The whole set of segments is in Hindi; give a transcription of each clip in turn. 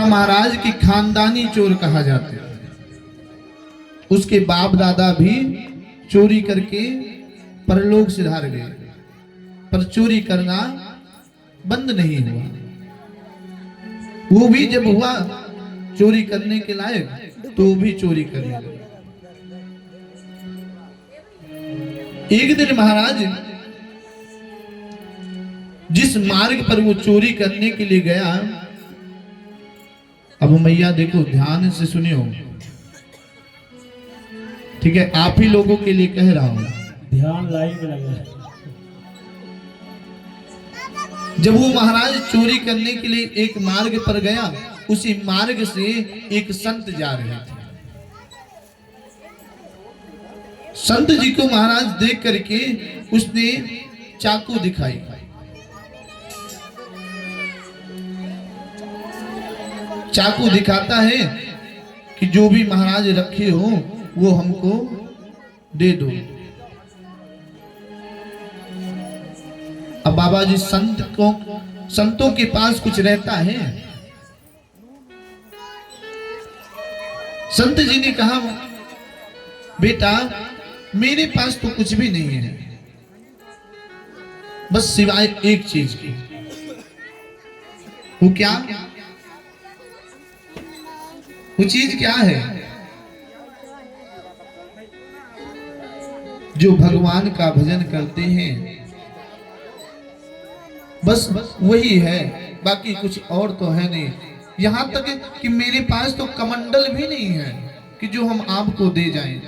महाराज की खानदानी चोर कहा जाते हैं। उसके बाप दादा भी चोरी करके परलोक सिधार गए, पर चोरी करना बंद नहीं हुआ। वो भी जब हुआ चोरी करने के लायक तो वो भी चोरी करने लगे। एक दिन महाराज जिस मार्ग पर वो चोरी करने के लिए गया, अब मैया देखो ध्यान से सुनियो, ठीक है, आप ही लोगों के लिए कह रहा हूं, ध्यान लाइन में लगा। जब वो महाराज चोरी करने के लिए एक मार्ग पर गया, उसी मार्ग से एक संत जा रहे थे। संत जी को महाराज देख करके उसने चाकू दिखाई। चाकू दिखाता है कि जो भी महाराज रखे हो वो हमको दे दो। अब बाबा जी संतों के पास कुछ रहता है। संत जी ने कहा, बेटा मेरे पास तो कुछ भी नहीं है, बस सिवाय एक चीज की। वो क्या? वो चीज क्या है? जो भगवान का भजन करते हैं, बस वही है, बाकी कुछ और तो है नहीं। यहां तक कि मेरे पास तो कमंडल भी नहीं है कि जो हम आपको दे जाएं।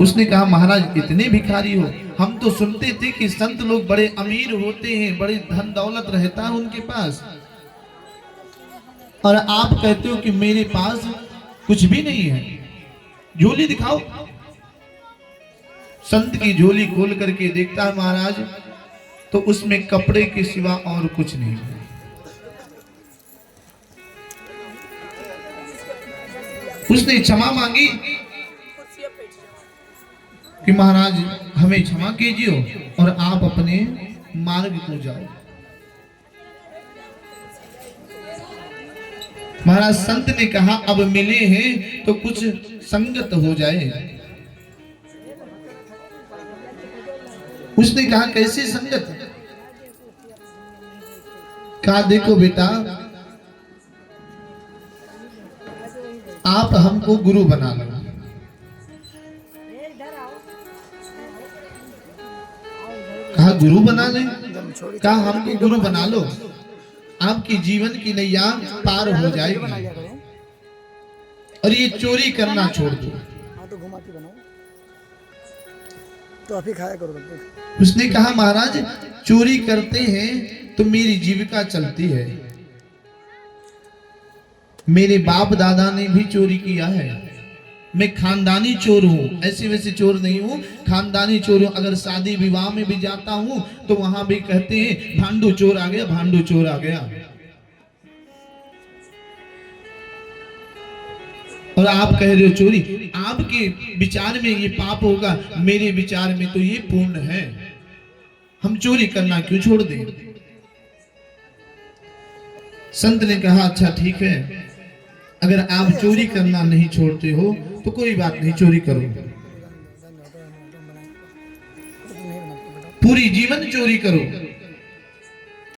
उसने कहा, महाराज इतने भिखारी हो? हम तो सुनते थे कि संत लोग बड़े अमीर होते हैं, बड़े धन दौलत रहता है उनके पास, और आप कहते हो कि मेरे पास कुछ भी नहीं है। झोली दिखाओ। संत की झोली खोल करके देखता है महाराज, तो उसमें कपड़े के सिवा और कुछ नहीं है। उसने क्षमा मांगी कि महाराज हमें क्षमा कीजिए और आप अपने मार्ग को जाओ। महाराज संत ने कहा, अब मिले हैं तो कुछ संगत हो जाए। उसने कहा, कैसे संगत? कहा, देखो बेटा, आप हमको गुरु बना लो। कहा, गुरु बना ले? कहा, हमको गुरु बना लो, आपकी जीवन की नैया पार हो जाएगी और ये चोरी करना छोड़ दो। तो आप ही खाया करो। उसने कहा, महाराज चोरी करते हैं तो मेरी जीविका चलती है। मेरे बाप दादा ने भी चोरी किया है। मैं खानदानी चोर हूँ, ऐसे वैसे चोर नहीं हूँ, खानदानी चोर हूँ। अगर शादी विवाह में भी जाता हूँ तो वहां भी कहते हैं, भांडू चोर आ गया, भांडू चोर आ गया। और आप कह रहे हो चोरी? आपके विचार में ये पाप होगा, मेरे विचार में तो ये पुण्य है। हम चोरी करना क्यों छोड़ दें? संत ने कहा, अच्छा ठीक है, अगर आप चोरी करना नहीं छोड़ते हो तो कोई बात नहीं, चोरी करो। पूरी जीवन चोरी करो,